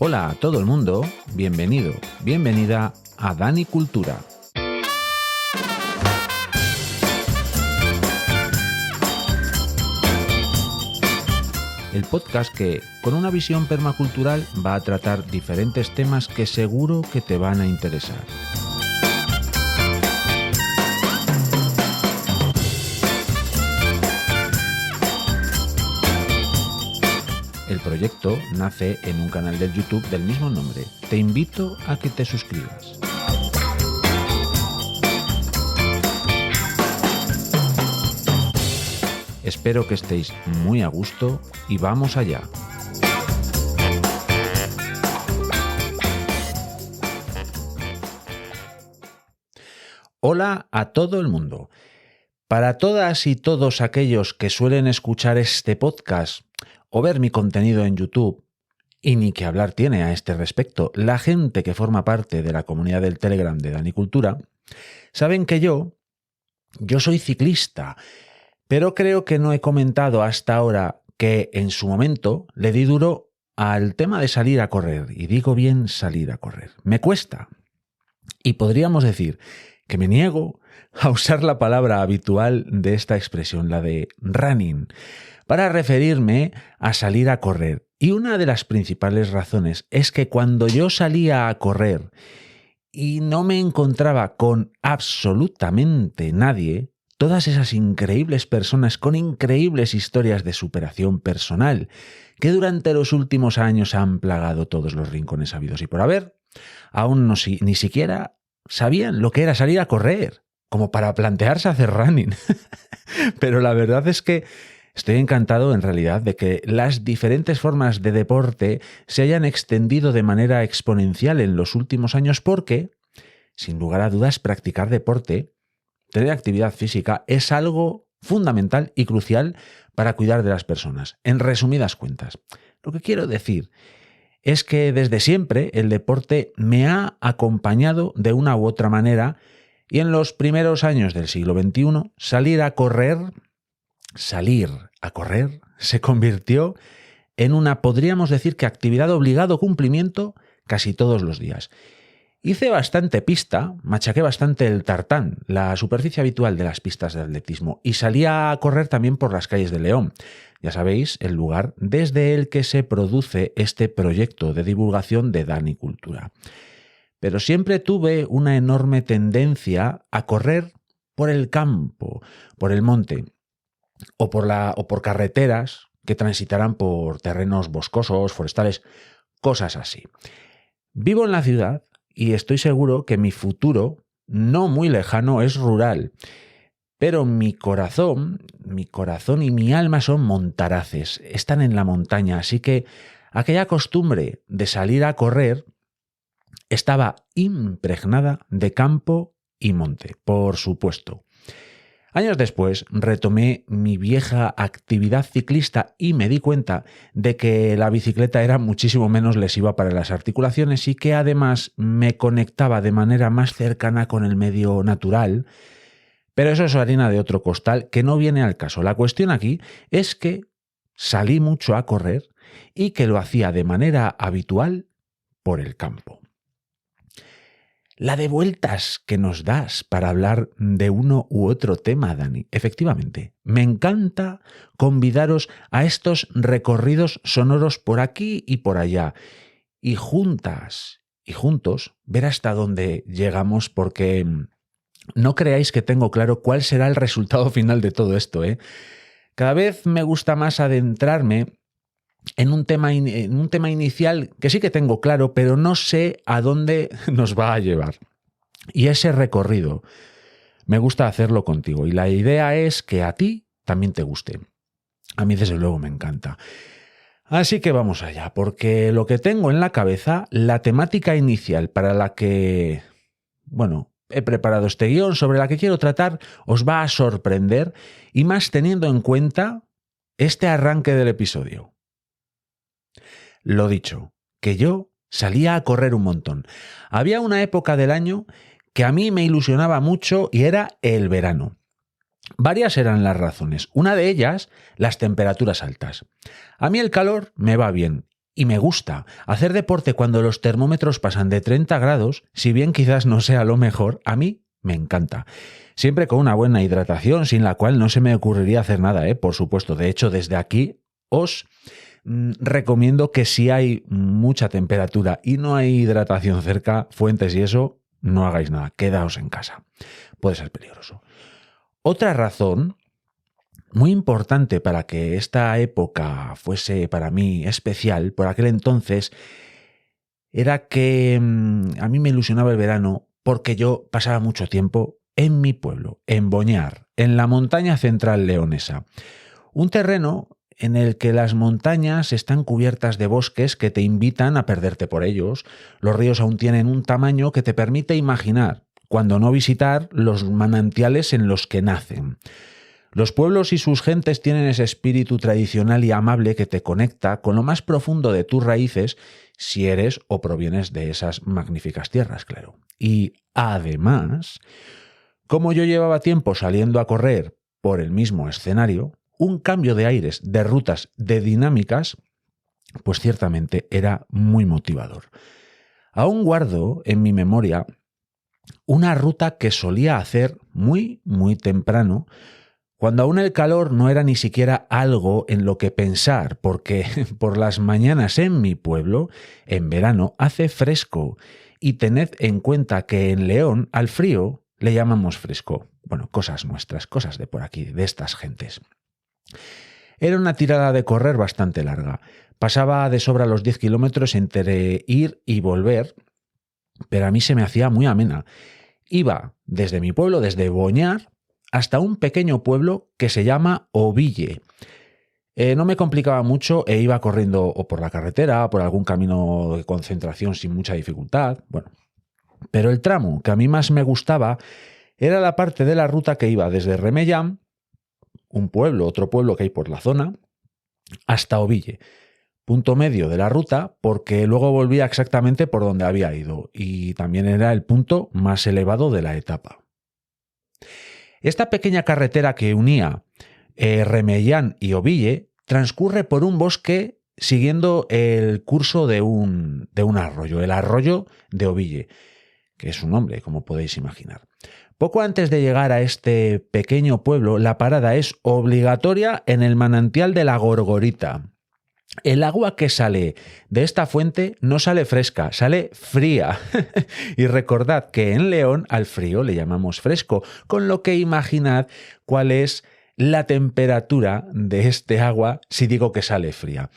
Hola a todo el mundo, bienvenido, bienvenida a Dani Cultura. El podcast que, con una visión permacultural, va a tratar diferentes temas que seguro que te van a interesar. El proyecto nace en un canal de YouTube del mismo nombre. Te invito a que te suscribas. Espero que estéis muy a gusto y vamos allá. Hola a todo el mundo. Para todas y todos aquellos que suelen escuchar este podcast o ver mi contenido en YouTube, y ni que hablar tiene a este respecto la gente que forma parte de la comunidad del Telegram de Dani Cultura, saben que yo soy ciclista, pero creo que no he comentado hasta ahora que en su momento le di duro al tema de salir a correr, y digo bien salir a correr. Me cuesta, y podríamos decir que me niego a usar la palabra habitual de esta expresión, la de running, para referirme a salir a correr. Y una de las principales razones es que cuando yo salía a correr y no me encontraba con absolutamente nadie, todas esas increíbles personas con increíbles historias de superación personal que durante los últimos años han plagado todos los rincones habidos y por haber, aún ni siquiera sabían lo que era salir a correr, como para plantearse hacer running. Pero la verdad es que estoy encantado en realidad de que las diferentes formas de deporte se hayan extendido de manera exponencial en los últimos años porque, sin lugar a dudas, practicar deporte, tener actividad física, es algo fundamental y crucial para cuidar de las personas. En resumidas cuentas, lo que quiero decir es que desde siempre el deporte me ha acompañado de una u otra manera y en los primeros años del siglo XXI salir a correr se convirtió en una, podríamos decir que actividad de obligado cumplimiento casi todos los días. Hice bastante pista, machaqué bastante el tartán, la superficie habitual de las pistas de atletismo, y salía a correr también por las calles de León. Ya sabéis, el lugar desde el que se produce este proyecto de divulgación de Dani Cultura. Pero siempre tuve una enorme tendencia a correr por el campo, por el monte, o por carreteras que transitaran por terrenos boscosos, forestales, cosas así. Vivo en la ciudad y estoy seguro que mi futuro, no muy lejano, es rural. Pero mi corazón y mi alma son montaraces, están en la montaña, así que aquella costumbre de salir a correr estaba impregnada de campo y monte, por supuesto. Años después retomé mi vieja actividad ciclista y me di cuenta de que la bicicleta era muchísimo menos lesiva para las articulaciones y que además me conectaba de manera más cercana con el medio natural. Pero eso es harina de otro costal que no viene al caso. La cuestión aquí es que salí mucho a correr y que lo hacía de manera habitual por el campo. La de vueltas que nos das para hablar de uno u otro tema, Dani. Efectivamente, me encanta convidaros a estos recorridos sonoros por aquí y por allá. Y juntas y juntos ver hasta dónde llegamos, porque no creáis que tengo claro cuál será el resultado final de todo esto, ¿eh? Cada vez me gusta más adentrarme en un tema inicial que sí que tengo claro, pero no sé a dónde nos va a llevar. Y ese recorrido me gusta hacerlo contigo. Y la idea es que a ti también te guste. A mí desde luego me encanta. Así que vamos allá, porque lo que tengo en la cabeza, la temática inicial para la que, he preparado este guión, sobre la que quiero tratar, os va a sorprender, y más teniendo en cuenta este arranque del episodio. Lo dicho, que yo salía a correr un montón. Había una época del año que a mí me ilusionaba mucho y era el verano. Varias eran las razones. Una de ellas, las temperaturas altas. A mí el calor me va bien Y me gusta. Hacer deporte cuando los termómetros pasan de 30 grados, si bien quizás no sea lo mejor, a mí me encanta. Siempre con una buena hidratación, sin la cual no se me ocurriría hacer nada, por supuesto. De hecho, desde aquí os recomiendo que si hay mucha temperatura y no hay hidratación cerca, fuentes y eso, no hagáis nada, quedaos en casa. Puede ser peligroso. Otra razón muy importante para que esta época fuese para mí especial, por aquel entonces, era que a mí me ilusionaba el verano porque yo pasaba mucho tiempo en mi pueblo, en Boñar, en la montaña central leonesa. Un terreno en el que las montañas están cubiertas de bosques que te invitan a perderte por ellos. Los ríos aún tienen un tamaño que te permite imaginar, cuando no visitar, los manantiales en los que nacen. Los pueblos y sus gentes tienen ese espíritu tradicional y amable que te conecta con lo más profundo de tus raíces si eres o provienes de esas magníficas tierras, claro. Y además, como yo llevaba tiempo saliendo a correr por el mismo escenario, un cambio de aires, de rutas, de dinámicas, pues ciertamente era muy motivador. Aún guardo en mi memoria una ruta que solía hacer muy temprano, cuando aún el calor no era ni siquiera algo en lo que pensar, porque por las mañanas en mi pueblo, en verano, hace fresco, y tened en cuenta que en León al frío le llamamos fresco. Bueno, cosas nuestras, cosas de por aquí, de estas gentes. Era una tirada de correr bastante larga. Pasaba de sobra los 10 kilómetros entre ir y volver, pero a mí se me hacía muy amena. Iba desde mi pueblo, desde Boñar, hasta un pequeño pueblo que se llama Oville. No me complicaba mucho e iba corriendo o por la carretera, o por algún camino de concentración sin mucha dificultad. Bueno, pero el tramo que a mí más me gustaba era la parte de la ruta que iba desde Remellán, un pueblo, otro pueblo que hay por la zona, hasta Oville. Punto medio de la ruta, porque luego volvía exactamente por donde había ido y también era el punto más elevado de la etapa. Esta pequeña carretera que unía Remellán y Oville transcurre por un bosque siguiendo el curso de un arroyo, el arroyo de Oville, que es su nombre, como podéis imaginar. Poco antes de llegar a este pequeño pueblo, la parada es obligatoria en el manantial de la Gorgorita. El agua que sale de esta fuente no sale fresca, sale fría. Y recordad que en León al frío le llamamos fresco, con lo que imaginad cuál es la temperatura de este agua si digo que sale fría.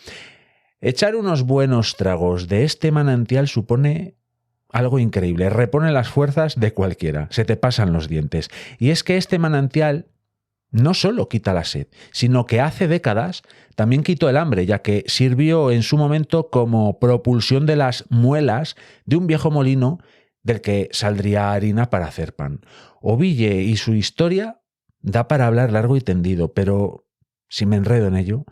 Echar unos buenos tragos de este manantial supone algo increíble, repone las fuerzas de cualquiera, se te pasan los dientes. Y es que este manantial no solo quita la sed, sino que hace décadas también quitó el hambre, ya que sirvió en su momento como propulsión de las muelas de un viejo molino del que saldría harina para hacer pan. Oville y su historia da para hablar largo y tendido, pero si me enredo en ello,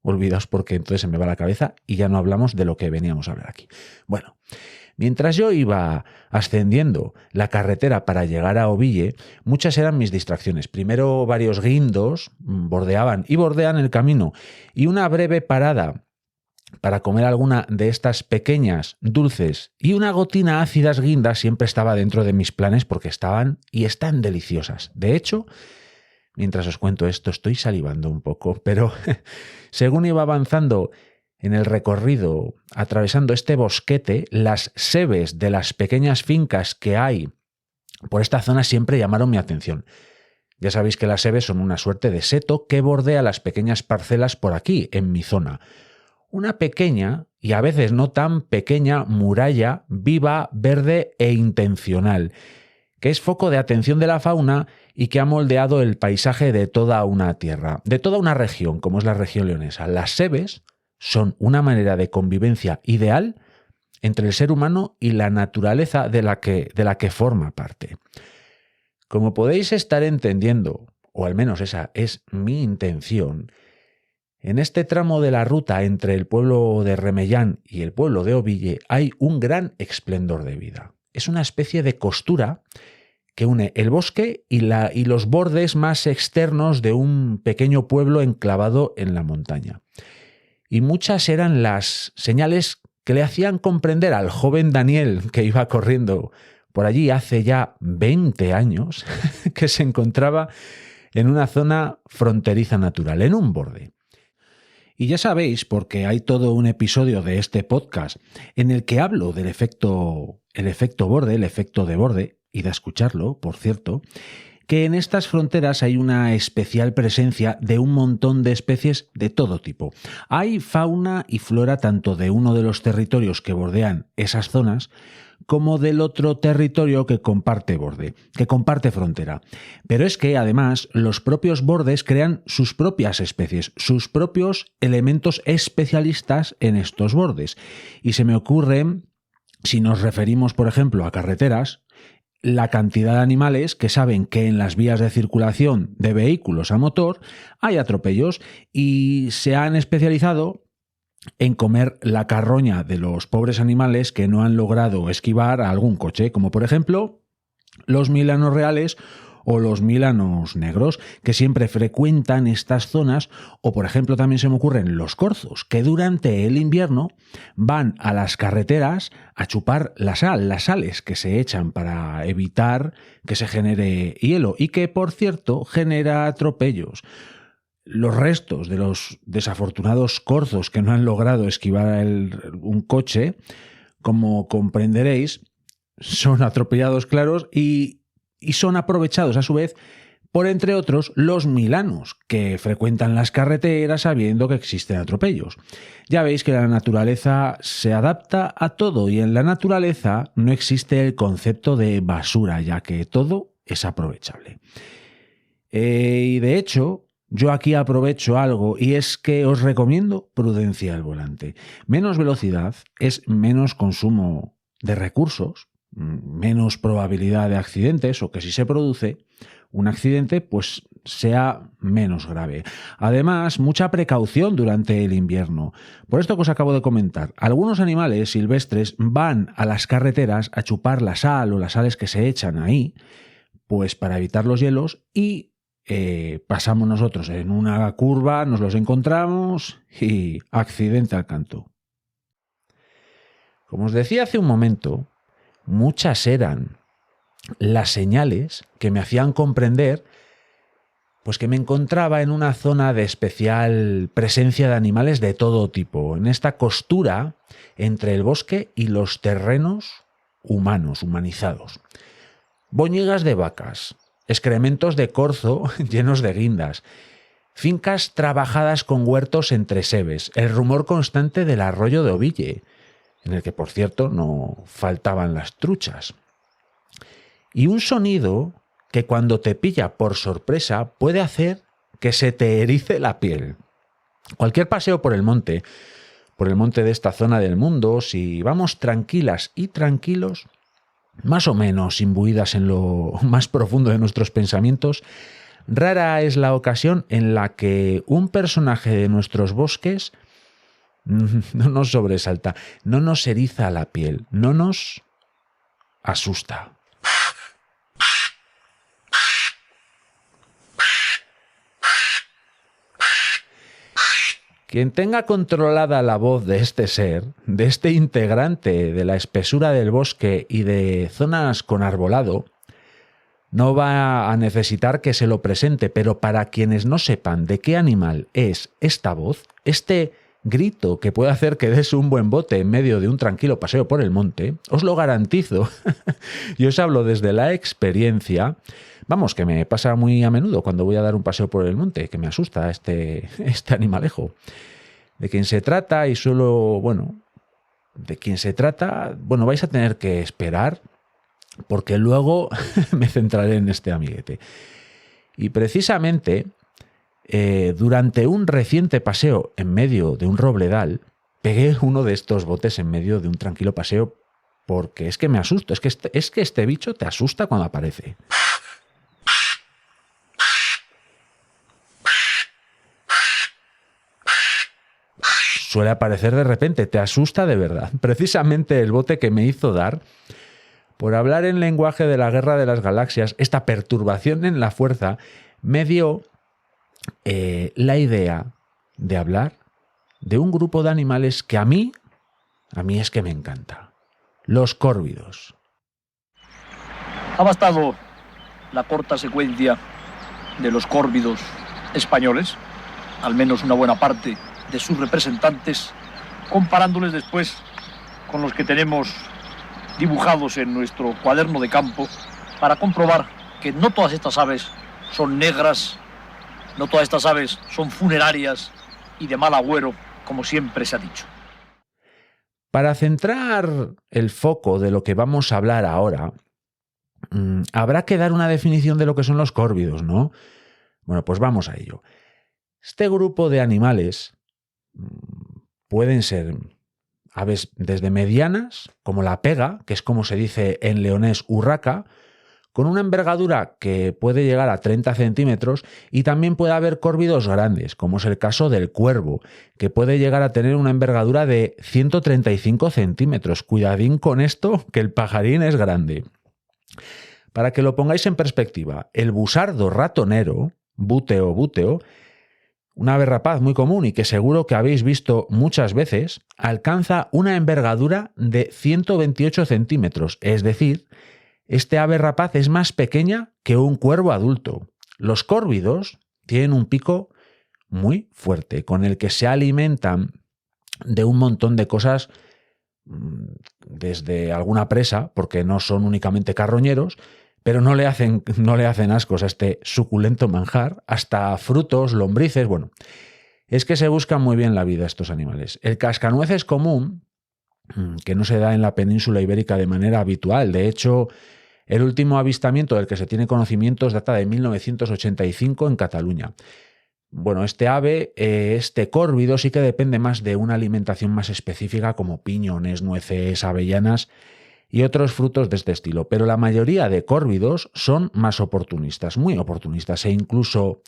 olvidaos porque entonces se me va la cabeza y ya no hablamos de lo que veníamos a hablar aquí. Bueno, mientras yo iba ascendiendo la carretera para llegar a Oville, muchas eran mis distracciones. Primero varios guindos bordeaban y bordean el camino y una breve parada para comer alguna de estas pequeñas, dulces y una gotina ácidas guindas siempre estaba dentro de mis planes porque estaban y están deliciosas. De hecho, mientras os cuento esto estoy salivando un poco, pero según iba avanzando en el recorrido, atravesando este bosquete, las sebes de las pequeñas fincas que hay por esta zona siempre llamaron mi atención. Ya sabéis que las sebes son una suerte de seto que bordea las pequeñas parcelas por aquí, en mi zona. Una pequeña, y a veces no tan pequeña, muralla viva, verde e intencional, que es foco de atención de la fauna y que ha moldeado el paisaje de toda una tierra, de toda una región, como es la región leonesa. Las sebes son una manera de convivencia ideal entre el ser humano y la naturaleza de la que forma parte. Como podéis estar entendiendo, o al menos esa es mi intención, en este tramo de la ruta entre el pueblo de Remellán y el pueblo de Oville hay un gran esplendor de vida. Es una especie de costura que une el bosque y los bordes más externos de un pequeño pueblo enclavado en la montaña. y muchas eran las señales que le hacían comprender al joven Daniel, que iba corriendo por allí hace ya 20 años, que se encontraba en una zona fronteriza natural, en un borde. Y ya sabéis, porque hay todo un episodio de este podcast en el que hablo del efecto borde, el efecto de borde, id a escucharlo, por cierto, que en estas fronteras hay una especial presencia de un montón de especies de todo tipo. Hay fauna y flora tanto de uno de los territorios que bordean esas zonas como del otro territorio que comparte borde, que comparte frontera. Pero es que además los propios bordes crean sus propias especies, sus propios elementos especialistas en estos bordes. Y se me ocurre, si nos referimos por ejemplo a carreteras, la cantidad de animales que saben que en las vías de circulación de vehículos a motor hay atropellos y se han especializado en comer la carroña de los pobres animales que no han logrado esquivar a algún coche, como por ejemplo los milanos reales o los milanos negros, que siempre frecuentan estas zonas, o por ejemplo también se me ocurren los corzos, que durante el invierno van a las carreteras a chupar la sal, las sales que se echan para evitar que se genere hielo y que por cierto genera atropellos. Los restos de los desafortunados corzos que no han logrado esquivar un coche, como comprenderéis, son atropellados claros y son aprovechados a su vez por, entre otros, los milanos, que frecuentan las carreteras sabiendo que existen atropellos. Ya veis que la naturaleza se adapta a todo y en la naturaleza no existe el concepto de basura, ya que todo es aprovechable. Y de hecho, yo aquí aprovecho algo y es que os recomiendo prudencia al volante. Menos velocidad es menos consumo de recursos, menos probabilidad de accidentes o que si se produce un accidente pues sea menos grave. Además, mucha precaución durante el invierno. Por esto que os acabo de comentar, algunos animales silvestres van a las carreteras a chupar la sal o las sales que se echan ahí, pues para evitar los hielos y pasamos nosotros en una curva, nos los encontramos y accidente al canto. Como os decía hace un momento, muchas eran las señales que me hacían comprender pues que me encontraba en una zona de especial presencia de animales de todo tipo, en esta costura entre el bosque y los terrenos humanos, humanizados. Boñigas de vacas, excrementos de corzo llenos de guindas, fincas trabajadas con huertos entre sebes, el rumor constante del arroyo de Oville, en el que, por cierto, no faltaban las truchas. Y un sonido que cuando te pilla por sorpresa puede hacer que se te erice la piel. Cualquier paseo por el monte de esta zona del mundo, si vamos tranquilas y tranquilos, más o menos imbuidas en lo más profundo de nuestros pensamientos, rara es la ocasión en la que un personaje de nuestros bosques no nos sobresalta, no nos eriza la piel, no nos asusta. Quien tenga controlada la voz de este ser, de este integrante de la espesura del bosque y de zonas con arbolado, no va a necesitar que se lo presente, pero para quienes no sepan de qué animal es esta voz, este grito que puede hacer que des un buen bote en medio de un tranquilo paseo por el monte, os lo garantizo. Y os hablo desde la experiencia. Vamos, que me pasa muy a menudo cuando voy a dar un paseo por el monte, que me asusta este animalejo. De quien se trata vais a tener que esperar, porque luego me centraré en este amiguete. Y precisamente, durante un reciente paseo en medio de un robledal, pegué uno de estos botes en medio de un tranquilo paseo, porque es que me asusto, es que este bicho te asusta cuando aparece. Suele aparecer de repente, te asusta de verdad. Precisamente el bote que me hizo dar, por hablar en lenguaje de la Guerra de las Galaxias, esta perturbación en la fuerza, me dio la idea de hablar de un grupo de animales que a mí es que me encanta. Los córvidos. Ha bastado la corta secuencia de los córvidos españoles, al menos una buena parte de sus representantes, comparándoles después con los que tenemos dibujados en nuestro cuaderno de campo, para comprobar que no todas estas aves son negras, no todas estas aves son funerarias y de mal agüero, como siempre se ha dicho. Para centrar el foco de lo que vamos a hablar ahora, habrá que dar una definición de lo que son los córvidos, ¿no? Bueno, pues vamos a ello. Este grupo de animales pueden ser aves desde medianas, como la pega, que es como se dice en leonés urraca, con una envergadura que puede llegar a 30 centímetros, y también puede haber córvidos grandes, como es el caso del cuervo, que puede llegar a tener una envergadura de 135 centímetros. Cuidadín con esto, que el pajarín es grande. Para que lo pongáis en perspectiva, el busardo ratonero, búteo, una ave rapaz muy común y que seguro que habéis visto muchas veces, alcanza una envergadura de 128 centímetros, es decir, este ave rapaz es más pequeña que un cuervo adulto. Los córvidos tienen un pico muy fuerte, con el que se alimentan de un montón de cosas, desde alguna presa, porque no son únicamente carroñeros, pero no le hacen ascos a este suculento manjar, hasta frutos, lombrices. Bueno, es que se buscan muy bien la vida estos animales. El cascanueces común, que no se da en la península ibérica de manera habitual. De hecho, el último avistamiento del que se tiene conocimientos data de 1985 en Cataluña. Bueno, este ave, este córvido, sí que depende más de una alimentación más específica, como piñones, nueces, avellanas y otros frutos de este estilo. Pero la mayoría de córvidos son más oportunistas, muy oportunistas, e incluso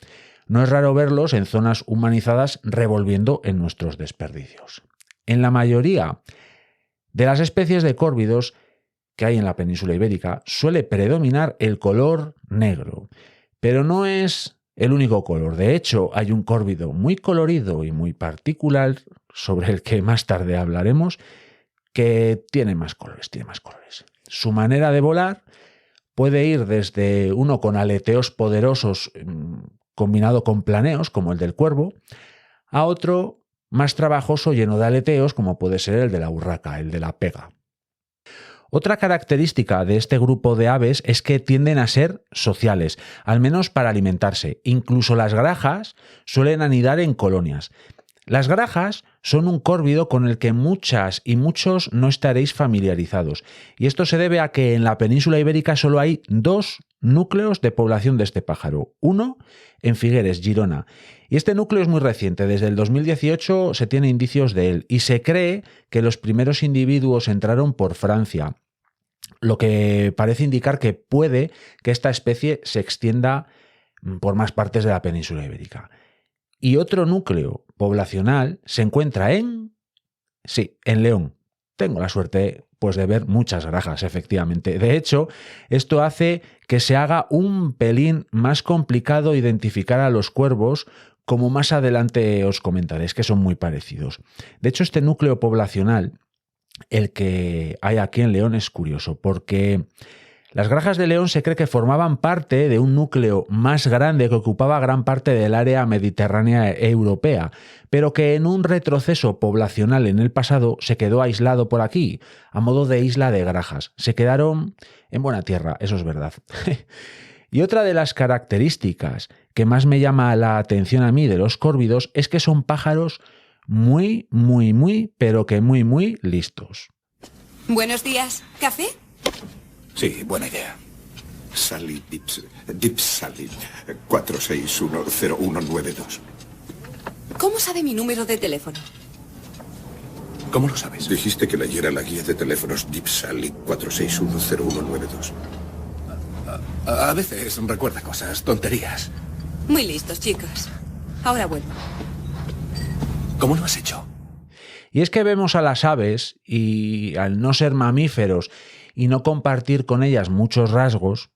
no es raro verlos en zonas humanizadas revolviendo en nuestros desperdicios. En la mayoría de las especies de córvidos que hay en la península ibérica suele predominar el color negro, pero no es el único color. De hecho, hay un córvido muy colorido y muy particular, sobre el que más tarde hablaremos, que tiene más colores. Su manera de volar puede ir desde uno con aleteos poderosos combinado con planeos, como el del cuervo, a otro más trabajoso, lleno de aleteos, como puede ser el de la urraca, el de la pega. Otra característica de este grupo de aves es que tienden a ser sociales, al menos para alimentarse. Incluso las grajas suelen anidar en colonias. Las grajas son un córvido con el que muchas y muchos no estaréis familiarizados. Y esto se debe a que en la península ibérica solo hay 2 núcleos de población de este pájaro. Uno en Figueres, Girona. Y este núcleo es muy reciente. Desde el 2018 se tiene indicios de él. Y se cree que los primeros individuos entraron por Francia, lo que parece indicar que puede que esta especie se extienda por más partes de la península ibérica. Y otro núcleo poblacional se encuentra en León. Tengo la suerte pues de ver muchas grajas, efectivamente. De hecho, esto hace que se haga un pelín más complicado identificar a los cuervos, como más adelante os comentaré, es que son muy parecidos. De hecho, este núcleo poblacional, el que hay aquí en León, es curioso, porque las grajas de León se cree que formaban parte de un núcleo más grande que ocupaba gran parte del área mediterránea europea, pero que en un retroceso poblacional en el pasado se quedó aislado por aquí, a modo de isla de grajas. Se quedaron en buena tierra, eso es verdad. Y otra de las características que más me llama la atención a mí de los córvidos es que son pájaros muy, pero que muy listos. Buenos días. ¿Café? Sí, buena idea. Sally Dips Sally 4610192. ¿Cómo sabe mi número de teléfono? ¿Cómo lo sabes? Dijiste que leyera la guía de teléfonos Dips Sally 4610192. A veces recuerda cosas, tonterías. Muy listos, chicos. Ahora vuelvo. ¿Cómo lo has hecho? Y es que vemos a las aves y, al no ser mamíferos y no compartir con ellas muchos rasgos,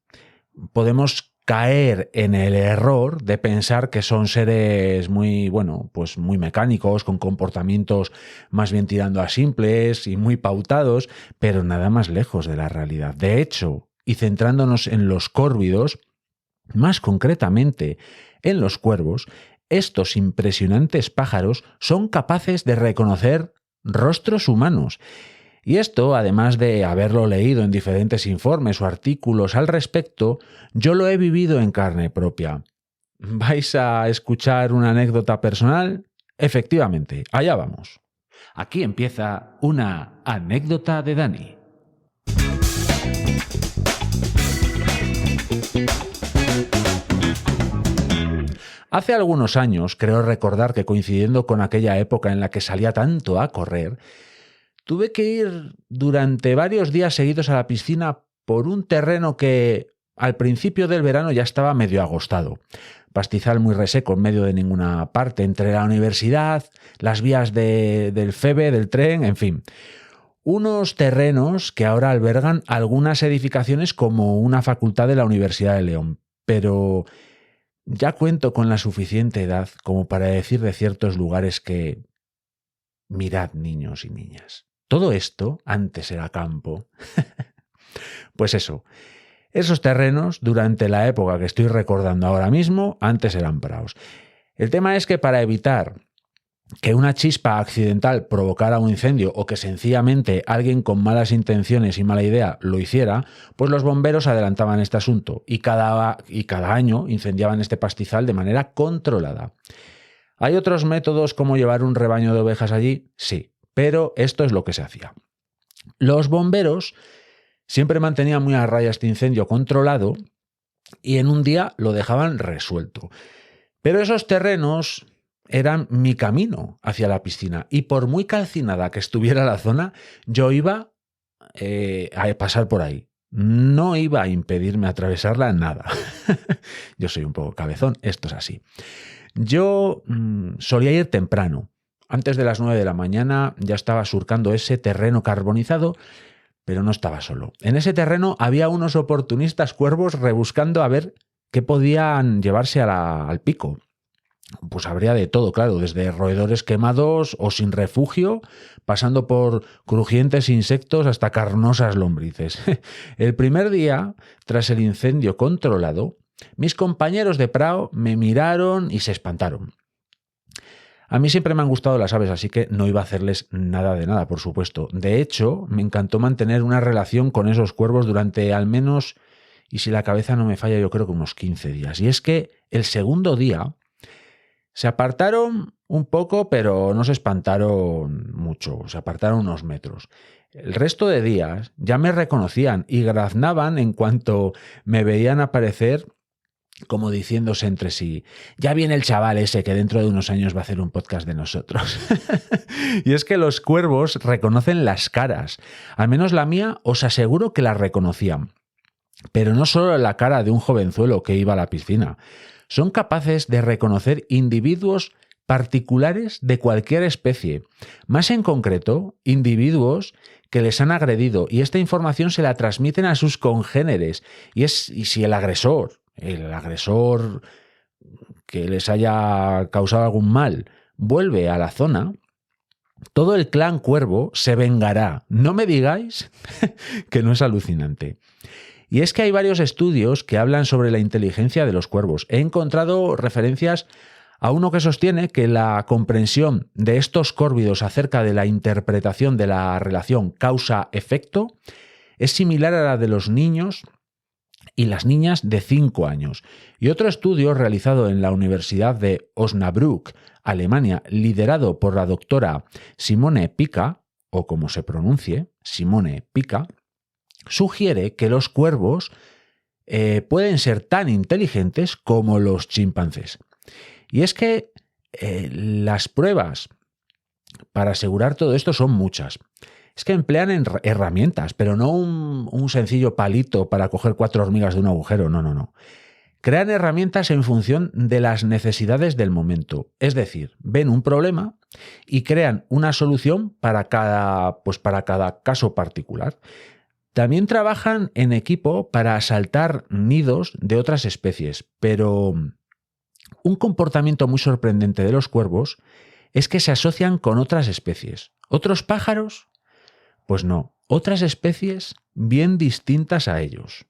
podemos caer en el error de pensar que son seres muy, pues muy mecánicos, con comportamientos más bien tirando a simples y muy pautados, pero nada más lejos de la realidad. De hecho, y centrándonos en los córvidos, más concretamente en los cuervos, estos impresionantes pájaros son capaces de reconocer rostros humanos. Y esto, además de haberlo leído en diferentes informes o artículos al respecto, yo lo he vivido en carne propia. ¿Vais a escuchar una anécdota personal? Efectivamente, allá vamos. Aquí empieza una anécdota de Dani. Hace algunos años, creo recordar que coincidiendo con aquella época en la que salía tanto a correr, tuve que ir durante varios días seguidos a la piscina por un terreno que al principio del verano ya estaba medio agostado. Pastizal muy reseco en medio de ninguna parte, entre la universidad, las vías del FEBE, del tren, en fin. Unos terrenos que ahora albergan algunas edificaciones como una facultad de la Universidad de León. Pero ya cuento con la suficiente edad como para decir de ciertos lugares que... Mirad, niños y niñas. Todo esto antes era campo. Pues eso, esos terrenos, durante la época que estoy recordando ahora mismo, antes eran praos. El tema es que para evitar que una chispa accidental provocara un incendio o que sencillamente alguien con malas intenciones y mala idea lo hiciera, pues los bomberos adelantaban este asunto y cada año incendiaban este pastizal de manera controlada. ¿Hay otros métodos como llevar un rebaño de ovejas allí? Sí, pero esto es lo que se hacía. Los bomberos siempre mantenían muy a raya este incendio controlado y en un día lo dejaban resuelto. Pero esos terrenos eran mi camino hacia la piscina y por muy calcinada que estuviera la zona, yo iba a pasar por ahí. No iba a impedirme atravesarla nada. Yo soy un poco cabezón, esto es así. Yo solía ir temprano. Antes de las 9 de la mañana ya estaba surcando ese terreno carbonizado, pero no estaba solo. En ese terreno había unos oportunistas cuervos rebuscando a ver qué podían llevarse al pico. Pues habría de todo, claro, desde roedores quemados o sin refugio, pasando por crujientes insectos hasta carnosas lombrices. El primer día, tras el incendio controlado, mis compañeros de prao me miraron y se espantaron. A mí siempre me han gustado las aves, así que no iba a hacerles nada de nada, por supuesto. De hecho, me encantó mantener una relación con esos cuervos durante al menos, y si la cabeza no me falla, yo creo que unos 15 días. Y es que el segundo día se apartaron un poco, pero no se espantaron mucho, se apartaron unos metros. El resto de días ya me reconocían y graznaban en cuanto me veían aparecer, como diciéndose entre sí, ya viene el chaval ese que dentro de unos años va a hacer un podcast de nosotros. Y es que los cuervos reconocen las caras. Al menos la mía os aseguro que la reconocían. Pero no solo la cara de un jovenzuelo que iba a la piscina. Son capaces de reconocer individuos particulares de cualquier especie. Más en concreto, individuos que les han agredido. Y esta información se la transmiten a sus congéneres. Y si el agresor que les haya causado algún mal vuelve a la zona, todo el clan cuervo se vengará. No me digáis que no es alucinante. Y es que hay varios estudios que hablan sobre la inteligencia de los cuervos. He encontrado referencias a uno que sostiene que la comprensión de estos córvidos acerca de la interpretación de la relación causa-efecto es similar a la de los niños y las niñas de 5 años. Y otro estudio realizado en la Universidad de Osnabrück, Alemania, liderado por la doctora Simone Pica, o como se pronuncie, Simone Pica, sugiere que los cuervos pueden ser tan inteligentes como los chimpancés. Y es que las pruebas para asegurar todo esto son muchas. Es que emplean herramientas, pero no un sencillo palito para coger 4 hormigas de un agujero, no. Crean herramientas en función de las necesidades del momento. Es decir, ven un problema y crean una solución para cada caso particular. También trabajan en equipo para asaltar nidos de otras especies, pero un comportamiento muy sorprendente de los cuervos es que se asocian con otras especies. ¿Otros pájaros? Pues no, otras especies bien distintas a ellos.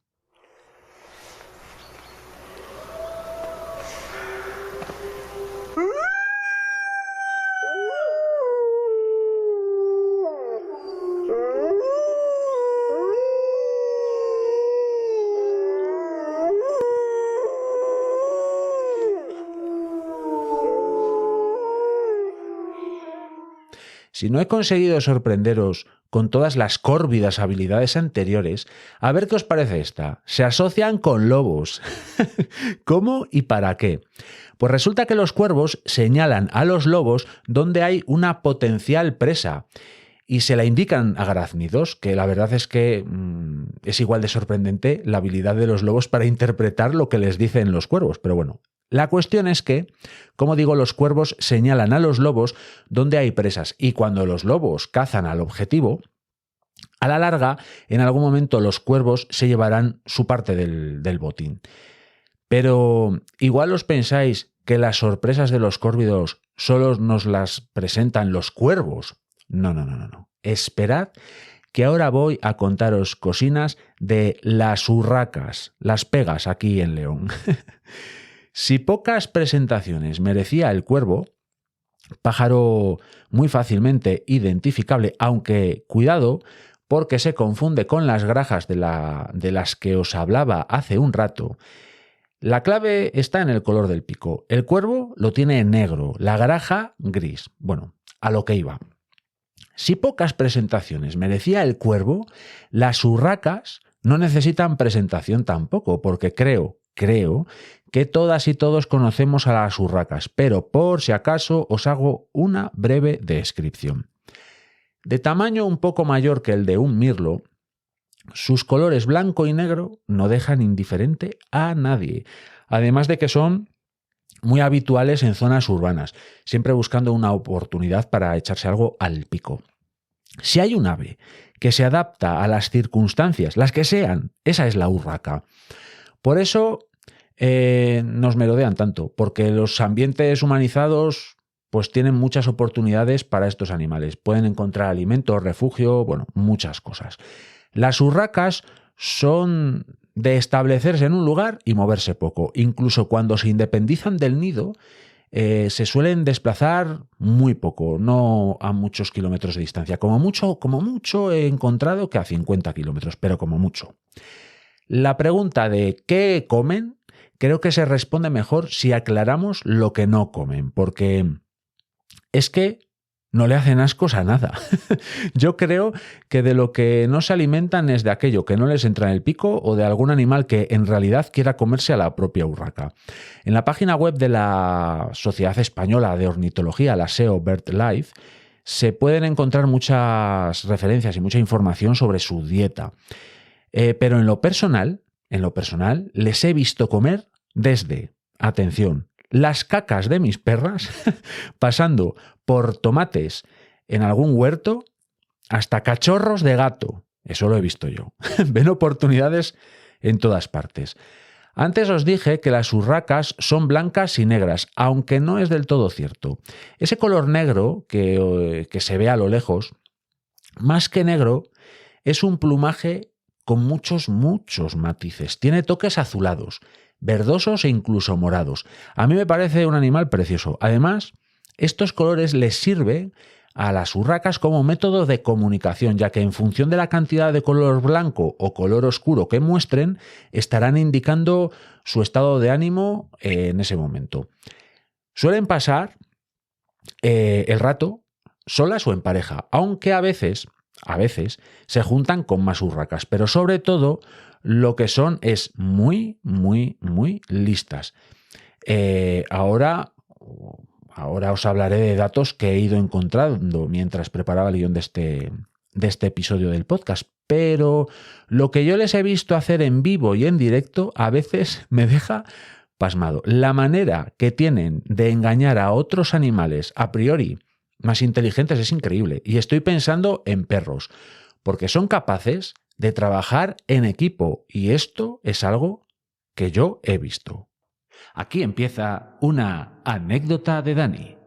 Si no he conseguido sorprenderos con todas las córvidas habilidades anteriores, a ver qué os parece esta. Se asocian con lobos. ¿Cómo y para qué? Pues resulta que los cuervos señalan a los lobos donde hay una potencial presa y se la indican a graznidos, que la verdad es que es igual de sorprendente la habilidad de los lobos para interpretar lo que les dicen los cuervos, pero bueno. La cuestión es que, como digo, los cuervos señalan a los lobos donde hay presas y cuando los lobos cazan al objetivo, a la larga, en algún momento los cuervos se llevarán su parte del botín. Pero igual os pensáis que las sorpresas de los córvidos solo nos las presentan los cuervos. No. Esperad que ahora voy a contaros cosinas de las urracas, las pegas aquí en León. Si pocas presentaciones merecía el cuervo, pájaro muy fácilmente identificable, aunque cuidado porque se confunde con las grajas de las que os hablaba hace un rato, la clave está en el color del pico. El cuervo lo tiene negro, la graja gris. Bueno, a lo que iba. Si pocas presentaciones merecía el cuervo, las urracas no necesitan presentación tampoco, porque creo que todas y todos conocemos a las urracas, pero por si acaso os hago una breve descripción. De tamaño un poco mayor que el de un mirlo, sus colores blanco y negro no dejan indiferente a nadie, además de que son muy habituales en zonas urbanas, siempre buscando una oportunidad para echarse algo al pico. Si hay un ave que se adapta a las circunstancias, las que sean, esa es la urraca. Por eso nos merodean tanto, porque los ambientes humanizados pues tienen muchas oportunidades para estos animales. Pueden encontrar alimento, refugio, bueno, muchas cosas. Las urracas son de establecerse en un lugar y moverse poco. Incluso cuando se independizan del nido, se suelen desplazar muy poco, no a muchos kilómetros de distancia. Como mucho he encontrado que a 50 kilómetros, pero como mucho. La pregunta de ¿qué comen? Creo que se responde mejor si aclaramos lo que no comen, porque es que no le hacen ascos a nada. Yo creo que de lo que no se alimentan es de aquello que no les entra en el pico o de algún animal que en realidad quiera comerse a la propia urraca. En la página web de la Sociedad Española de Ornitología, la SEO BirdLife, se pueden encontrar muchas referencias y mucha información sobre su dieta. Pero en lo personal, les he visto comer desde, atención, las cacas de mis perras, pasando por tomates en algún huerto, hasta cachorros de gato. Eso lo he visto yo. Ven oportunidades en todas partes. Antes os dije que las urracas son blancas y negras, aunque no es del todo cierto. Ese color negro que se ve a lo lejos, más que negro, es un plumaje con muchos matices. Tiene toques azulados, verdosos e incluso morados. A mí me parece un animal precioso. Además, estos colores les sirven a las urracas como método de comunicación, ya que en función de la cantidad de color blanco o color oscuro que muestren, estarán indicando su estado de ánimo en ese momento. Suelen pasar el rato solas o en pareja, aunque a veces se juntan con más urracas, pero sobre todo lo que son es muy listas. Ahora os hablaré de datos que he ido encontrando mientras preparaba el guión de este episodio del podcast, pero lo que yo les he visto hacer en vivo y en directo a veces me deja pasmado. La manera que tienen de engañar a otros animales a priori más inteligentes es increíble, y estoy pensando en perros, porque son capaces de trabajar en equipo, y esto es algo que yo he visto. Aquí empieza una anécdota de Dani.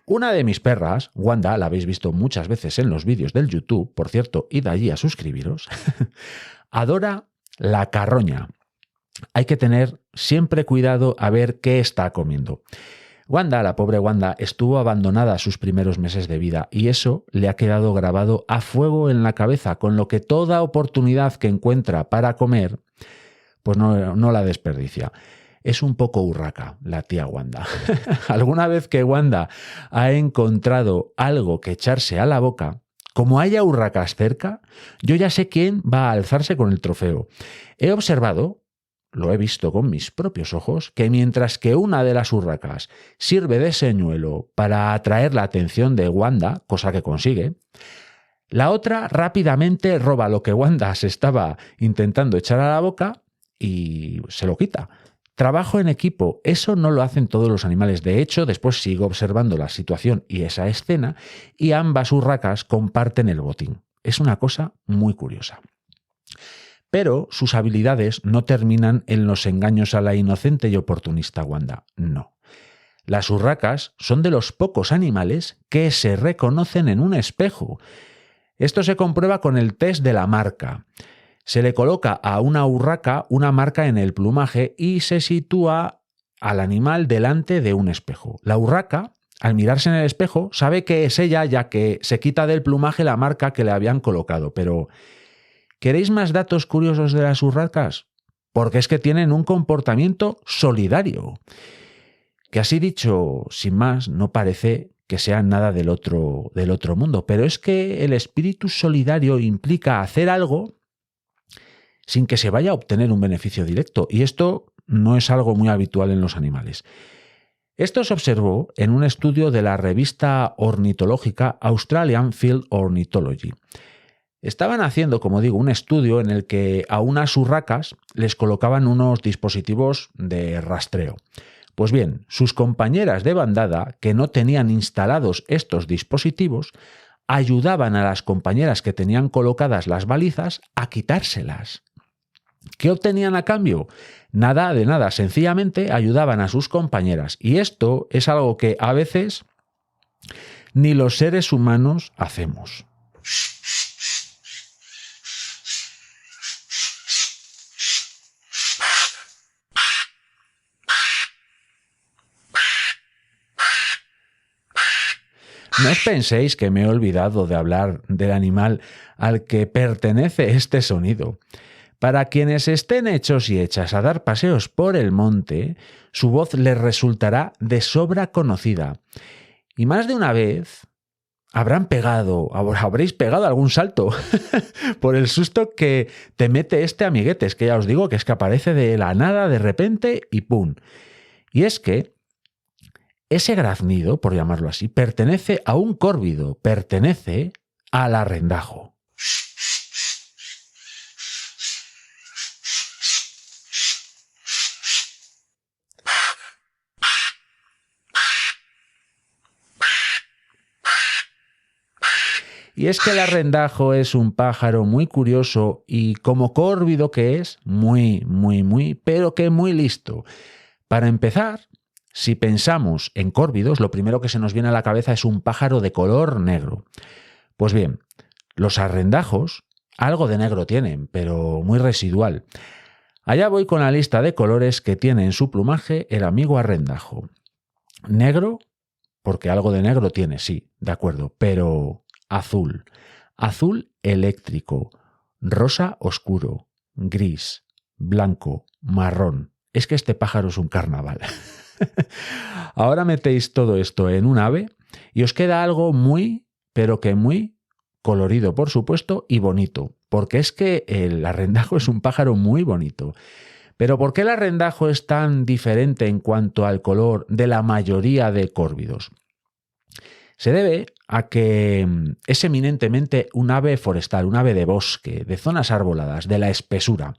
Una de mis perras, Wanda, la habéis visto muchas veces en los vídeos del YouTube, por cierto, id allí a suscribiros, adora la carroña. Hay que tener siempre cuidado a ver qué está comiendo. Wanda, la pobre Wanda, estuvo abandonada sus primeros meses de vida y eso le ha quedado grabado a fuego en la cabeza, con lo que toda oportunidad que encuentra para comer, pues no la desperdicia. Es un poco urraca la tía Wanda. Alguna vez que Wanda ha encontrado algo que echarse a la boca, como haya urracas cerca, yo ya sé quién va a alzarse con el trofeo. He observado, lo he visto con mis propios ojos, que mientras que una de las urracas sirve de señuelo para atraer la atención de Wanda, cosa que consigue, la otra rápidamente roba lo que Wanda se estaba intentando echar a la boca y se lo quita. Trabajo en equipo, eso no lo hacen todos los animales. De hecho, después sigo observando la situación y esa escena y ambas urracas comparten el botín. Es una cosa muy curiosa. Pero sus habilidades no terminan en los engaños a la inocente y oportunista Wanda. No. Las urracas son de los pocos animales que se reconocen en un espejo. Esto se comprueba con el test de la marca. Se le coloca a una urraca una marca en el plumaje y se sitúa al animal delante de un espejo. La urraca, al mirarse en el espejo, sabe que es ella, ya que se quita del plumaje la marca que le habían colocado. Pero, ¿queréis más datos curiosos de las urracas? Porque es que tienen un comportamiento solidario, que así dicho, sin más, no parece que sean nada del otro mundo. Pero es que el espíritu solidario implica hacer algo sin que se vaya a obtener un beneficio directo, y esto no es algo muy habitual en los animales. Esto se observó en un estudio de la revista ornitológica Australian Field Ornithology. Estaban haciendo, como digo, un estudio en el que a unas urracas les colocaban unos dispositivos de rastreo. Pues bien, sus compañeras de bandada, que no tenían instalados estos dispositivos, ayudaban a las compañeras que tenían colocadas las balizas a quitárselas. ¿Qué obtenían a cambio? Nada de nada, sencillamente ayudaban a sus compañeras. Y esto es algo que a veces ni los seres humanos hacemos. No os penséis que me he olvidado de hablar del animal al que pertenece este sonido. Para quienes estén hechos y hechas a dar paseos por el monte, su voz les resultará de sobra conocida. Y más de una vez habréis pegado algún salto por el susto que te mete este amiguete. Es que ya os digo que es que aparece de la nada de repente y ¡pum! Y es que ese graznido, por llamarlo así, pertenece a un córvido, pertenece al arrendajo. Y es que el arrendajo es un pájaro muy curioso y como córvido que es, muy, pero que muy listo. Para empezar, si pensamos en córvidos, lo primero que se nos viene a la cabeza es un pájaro de color negro. Pues bien, los arrendajos algo de negro tienen, pero muy residual. Allá voy con la lista de colores que tiene en su plumaje el amigo arrendajo. Negro, porque algo de negro tiene, sí, de acuerdo, pero azul, azul eléctrico, rosa oscuro, gris, blanco, marrón. Es que este pájaro es un carnaval. Ahora metéis todo esto en un ave y os queda algo muy, pero que muy colorido, por supuesto, y bonito, porque es que el arrendajo es un pájaro muy bonito. Pero ¿por qué el arrendajo es tan diferente en cuanto al color de la mayoría de córvidos? Se debe a que es eminentemente un ave forestal, un ave de bosque, de zonas arboladas, de la espesura.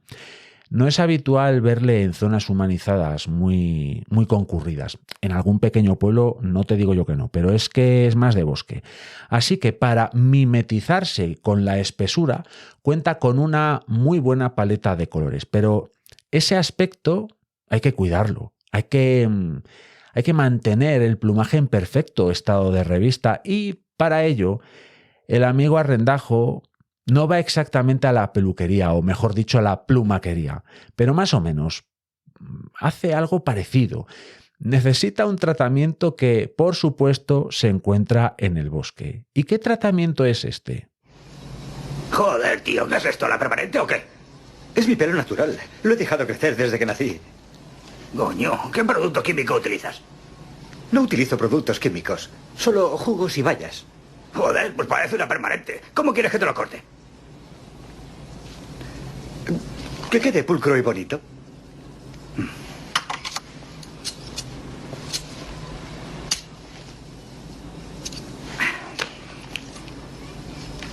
No es habitual verle en zonas humanizadas muy concurridas. En algún pequeño pueblo no te digo yo que no, pero es que es más de bosque. Así que para mimetizarse con la espesura cuenta con una muy buena paleta de colores, pero ese aspecto hay que cuidarlo, hay que mantener el plumaje en perfecto estado de revista y para ello el amigo arrendajo no va exactamente a la peluquería, o mejor dicho, a la plumaquería, pero más o menos hace algo parecido. Necesita un tratamiento que, por supuesto, se encuentra en el bosque. ¿Y qué tratamiento es este? Joder, tío, ¿qué es esto? ¿La permanente o qué? Es mi pelo natural. Lo he dejado crecer desde que nací. Coño, ¿qué producto químico utilizas? No utilizo productos químicos, solo jugos y bayas. Joder, pues parece una permanente. ¿Cómo quieres que te lo corte? Que quede pulcro y bonito.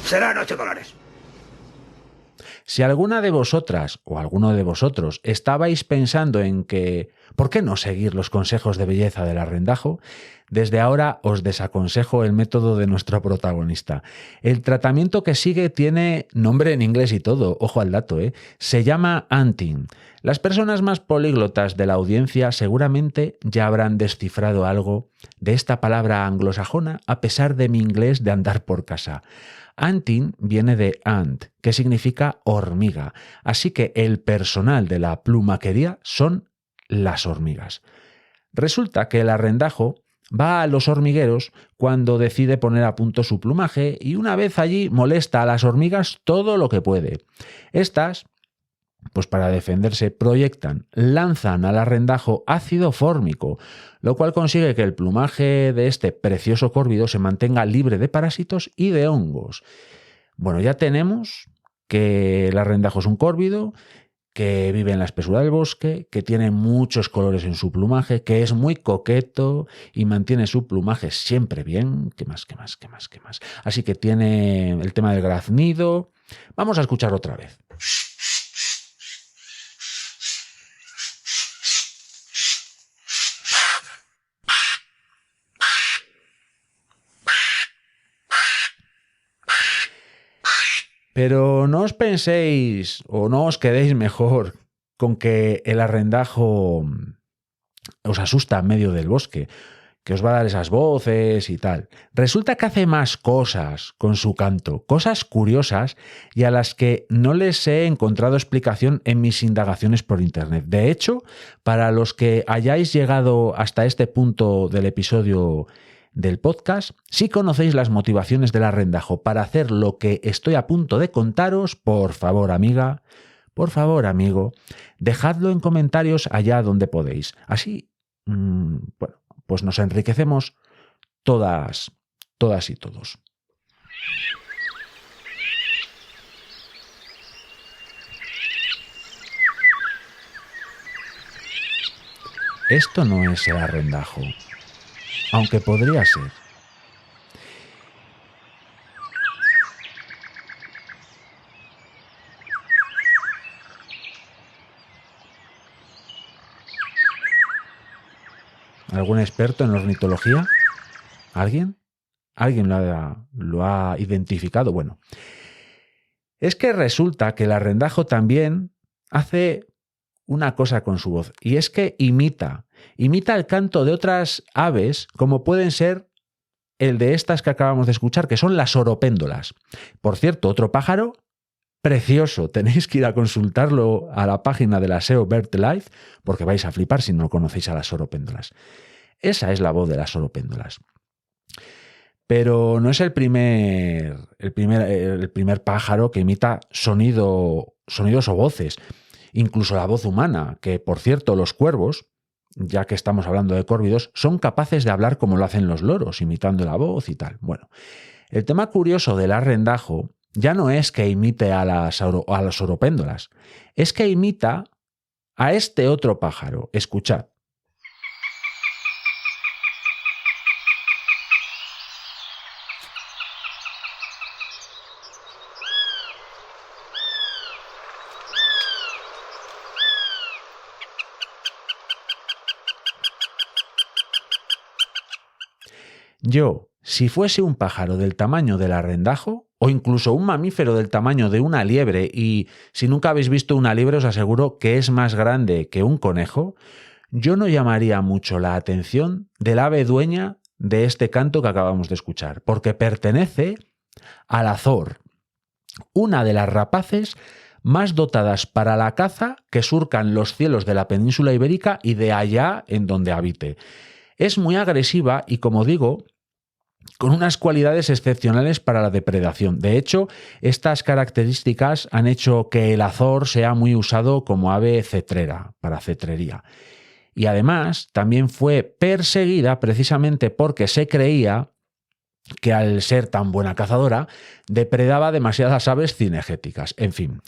Serán $8. Si alguna de vosotras o alguno de vosotros estabais pensando en que ¿por qué no seguir los consejos de belleza del arrendajo? Desde ahora os desaconsejo el método de nuestro protagonista. El tratamiento que sigue tiene nombre en inglés y todo, ojo al dato, ¿eh? Se llama Anting. Las personas más políglotas de la audiencia seguramente ya habrán descifrado algo de esta palabra anglosajona a pesar de mi inglés de andar por casa. Anting viene de ant, que significa hormiga, así que el personal de la plumaquería son las hormigas. Resulta que el arrendajo va a los hormigueros cuando decide poner a punto su plumaje y una vez allí molesta a las hormigas todo lo que puede. Estas, pues para defenderse, lanzan al arrendajo ácido fórmico, lo cual consigue que el plumaje de este precioso córvido se mantenga libre de parásitos y de hongos. Bueno, ya tenemos que el arrendajo es un córvido, que vive en la espesura del bosque, que tiene muchos colores en su plumaje, que es muy coqueto y mantiene su plumaje siempre bien. ¿Qué más? Así que tiene el tema del graznido. Vamos a escuchar otra vez. Pero no os penséis o no os quedéis mejor con que el arrendajo os asusta en medio del bosque, que os va a dar esas voces y tal. Resulta que hace más cosas con su canto, cosas curiosas y a las que no les he encontrado explicación en mis indagaciones por internet. De hecho, para los que hayáis llegado hasta este punto del episodio del podcast, si conocéis las motivaciones del arrendajo para hacer lo que estoy a punto de contaros, por favor, amiga, por favor, amigo, dejadlo en comentarios allá donde podéis. Así, bueno, pues nos enriquecemos todas y todos. Esto no es el arrendajo, aunque podría ser. ¿Algún experto en ornitología? ¿Alguien? ¿Alguien lo ha identificado? Bueno, es que resulta que el arrendajo también hace una cosa con su voz, y es que imita el canto de otras aves, como pueden ser el de estas que acabamos de escuchar, que son las oropéndolas. Por cierto, otro pájaro precioso. Tenéis que ir a consultarlo a la página de la SEO BirdLife, porque vais a flipar si no conocéis a las oropéndolas. Esa es la voz de las oropéndolas. Pero no es el primer pájaro que imita sonidos o voces. Incluso la voz humana, que por cierto los cuervos, ya que estamos hablando de córvidos, son capaces de hablar como lo hacen los loros, imitando la voz y tal. Bueno, el tema curioso del arrendajo ya no es que imite a las oropéndolas, es que imita a este otro pájaro. Escuchad. Yo, si fuese un pájaro del tamaño del arrendajo, o incluso un mamífero del tamaño de una liebre, y si nunca habéis visto una liebre os aseguro que es más grande que un conejo, yo no llamaría mucho la atención del ave dueña de este canto que acabamos de escuchar, porque pertenece al azor, una de las rapaces más dotadas para la caza que surcan los cielos de la península ibérica y de allá en donde habite. Es muy agresiva y, como digo, con unas cualidades excepcionales para la depredación. De hecho, estas características han hecho que el azor sea muy usado como ave cetrera, para cetrería. Y además, también fue perseguida precisamente porque se creía que al ser tan buena cazadora, depredaba demasiadas aves cinegéticas. En fin,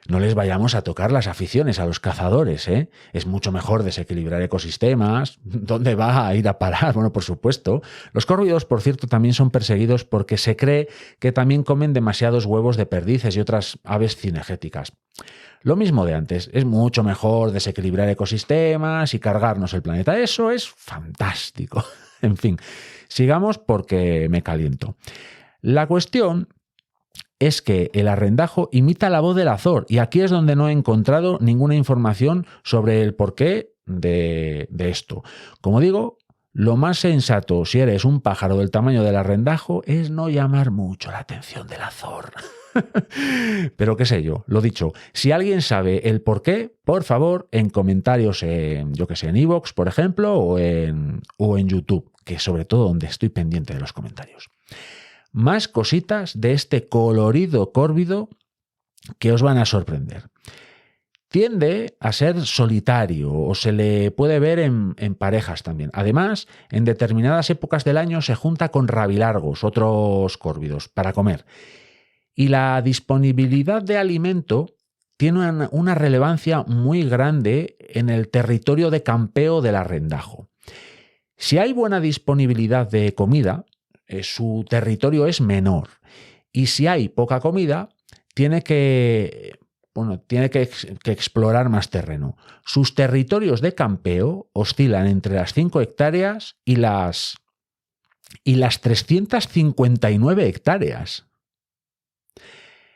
no les vayamos a tocar las aficiones a los cazadores, ¿eh? Es mucho mejor desequilibrar ecosistemas. ¿Dónde va a ir a parar? Bueno, por supuesto. Los córvidos, por cierto, también son perseguidos porque se cree que también comen demasiados huevos de perdices y otras aves cinegéticas. Lo mismo de antes, es mucho mejor desequilibrar ecosistemas y cargarnos el planeta. Eso es fantástico. En fin, sigamos porque me caliento. La cuestión es que el arrendajo imita la voz del azor y aquí es donde no he encontrado ninguna información sobre el porqué de esto. Como digo, lo más sensato si eres un pájaro del tamaño del arrendajo es no llamar mucho la atención del azor. Pero qué sé yo, lo dicho, si alguien sabe el porqué, por favor, en comentarios en iVoox, por ejemplo, o en YouTube, que es sobre todo donde estoy pendiente de los comentarios. Más cositas de este colorido córvido que os van a sorprender. Tiende a ser solitario o se le puede ver en parejas también. Además, en determinadas épocas del año se junta con rabilargos, otros córvidos, para comer. Y la disponibilidad de alimento tiene una relevancia muy grande en el territorio de campeo del arrendajo. Si hay buena disponibilidad de comida, su territorio es menor. Y si hay poca comida, tiene que explorar más terreno. Sus territorios de campeo oscilan entre las 5 hectáreas y las 359 hectáreas.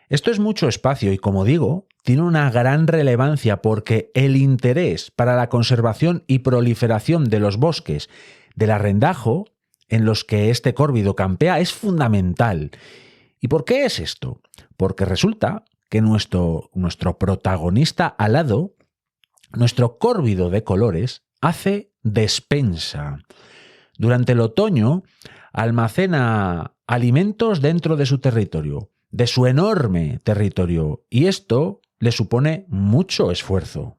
Esto es mucho espacio y, como digo, tiene una gran relevancia porque el interés para la conservación y proliferación de los bosques del arrendajo en los que este córvido campea es fundamental. ¿Y por qué es esto? Porque resulta que nuestro protagonista alado, nuestro córvido de colores, hace despensa. Durante el otoño almacena alimentos dentro de su territorio, de su enorme territorio, y esto le supone mucho esfuerzo.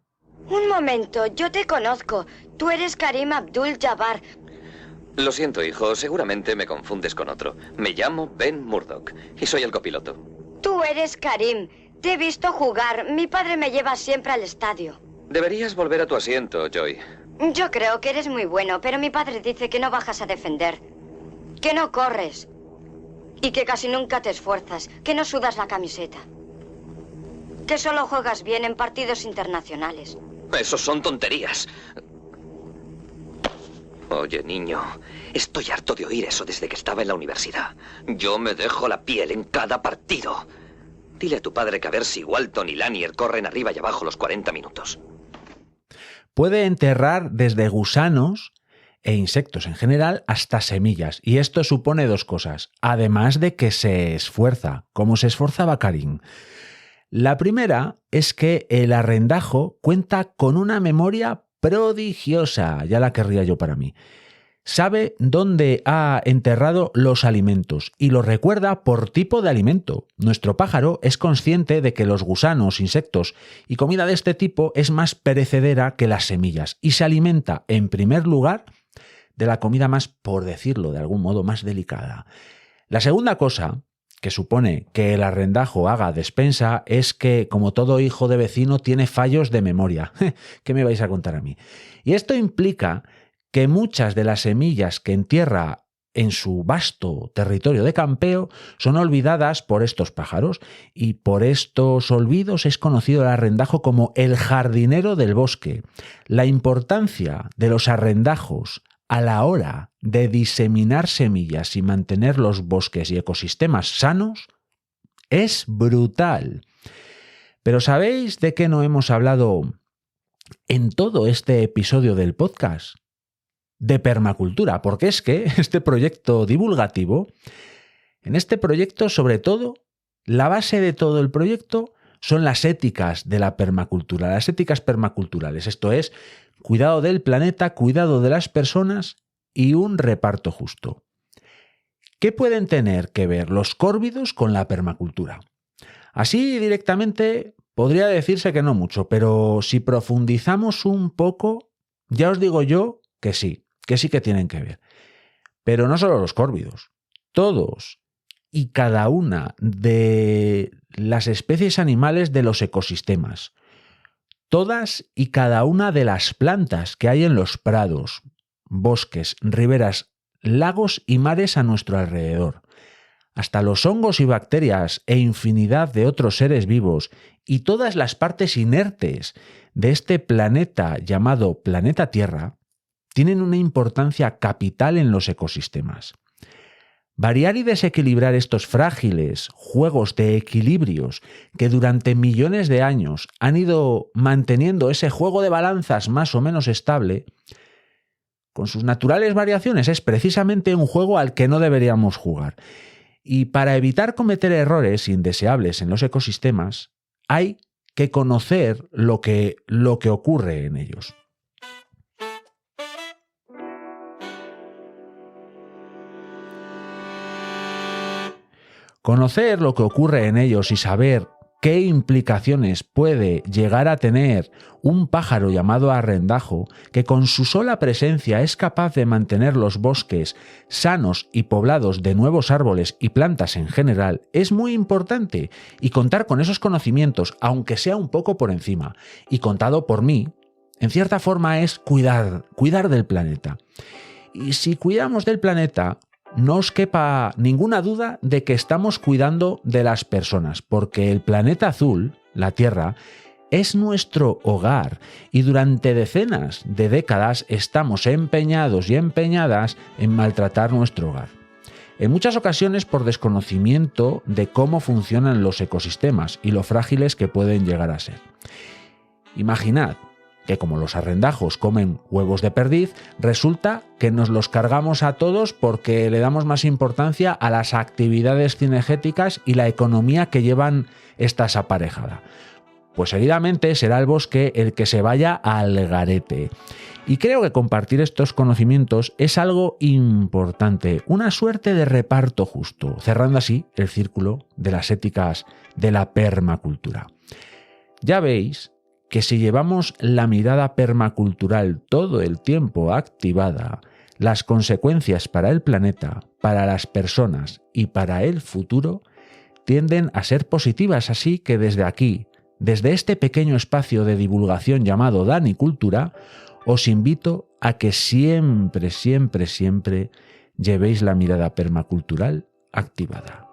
Un momento, yo te conozco. Tú eres Karim Abdul-Jabbar. Lo siento, hijo, seguramente me confundes con otro. Me llamo Ben Murdoch y soy el copiloto. Tú eres Karim. Te he visto jugar. Mi padre me lleva siempre al estadio. Deberías volver a tu asiento, Joy. Yo creo que eres muy bueno, pero mi padre dice que no bajas a defender, que no corres y que casi nunca te esfuerzas, que no sudas la camiseta, que solo juegas bien en partidos internacionales. Esos son tonterías. Oye, niño, estoy harto de oír eso desde que estaba en la universidad. Yo me dejo la piel en cada partido. Dile a tu padre que a ver si Walton y Lanier corren arriba y abajo los 40 minutos. Puede enterrar desde gusanos e insectos en general hasta semillas. Y esto supone dos cosas, además de que se esfuerza, como se esforzaba Karim. La primera es que el arrendajo cuenta con una memoria prodigiosa, ya la querría yo para mí. Sabe dónde ha enterrado los alimentos y lo recuerda por tipo de alimento. Nuestro pájaro es consciente de que los gusanos, insectos y comida de este tipo es más perecedera que las semillas y se alimenta, en primer lugar, de la comida más, por decirlo de algún modo, más delicada. La segunda cosa que supone que el arrendajo haga despensa es que, como todo hijo de vecino, tiene fallos de memoria. ¿Qué me vais a contar a mí? Y esto implica que muchas de las semillas que entierra en su vasto territorio de campeo son olvidadas por estos pájaros y por estos olvidos es conocido el arrendajo como el jardinero del bosque. La importancia de los arrendajos a la hora de diseminar semillas y mantener los bosques y ecosistemas sanos es brutal. Pero ¿sabéis de qué no hemos hablado en todo este episodio del podcast? De permacultura, porque es que este proyecto divulgativo, en este proyecto sobre todo, la base de todo el proyecto son las éticas de la permacultura, las éticas permaculturales, esto es, cuidado del planeta, cuidado de las personas y un reparto justo. ¿Qué pueden tener que ver los córvidos con la permacultura? Así directamente podría decirse que no mucho, pero si profundizamos un poco, ya os digo yo que sí que tienen que ver. Pero no solo los córvidos, todos y cada una de las especies animales de los ecosistemas, todas y cada una de las plantas que hay en los prados, bosques, riberas, lagos y mares a nuestro alrededor, hasta los hongos y bacterias e infinidad de otros seres vivos y todas las partes inertes de este planeta llamado planeta Tierra, tienen una importancia capital en los ecosistemas. Variar y desequilibrar estos frágiles juegos de equilibrios que durante millones de años han ido manteniendo ese juego de balanzas más o menos estable, con sus naturales variaciones, es precisamente un juego al que no deberíamos jugar. Y para evitar cometer errores indeseables en los ecosistemas, hay que conocer lo que ocurre en ellos. Conocer lo que ocurre en ellos y saber qué implicaciones puede llegar a tener un pájaro llamado arrendajo, que con su sola presencia es capaz de mantener los bosques sanos y poblados de nuevos árboles y plantas en general, es muy importante, y contar con esos conocimientos, aunque sea un poco por encima, y contado por mí, en cierta forma es cuidar del planeta. Y si cuidamos del planeta, no os quepa ninguna duda de que estamos cuidando de las personas, porque el planeta azul, la Tierra, es nuestro hogar y durante decenas de décadas estamos empeñados y empeñadas en maltratar nuestro hogar. En muchas ocasiones por desconocimiento de cómo funcionan los ecosistemas y lo frágiles que pueden llegar a ser. Imaginad que como los arrendajos comen huevos de perdiz, resulta que nos los cargamos a todos porque le damos más importancia a las actividades cinegéticas y la economía que llevan estas aparejadas. Pues seguidamente será el bosque el que se vaya al garete. Y creo que compartir estos conocimientos es algo importante, una suerte de reparto justo, cerrando así el círculo de las éticas de la permacultura. Ya veis que si llevamos la mirada permacultural todo el tiempo activada, las consecuencias para el planeta, para las personas y para el futuro tienden a ser positivas, así que desde aquí, desde este pequeño espacio de divulgación llamado Danicultura, os invito a que siempre llevéis la mirada permacultural activada.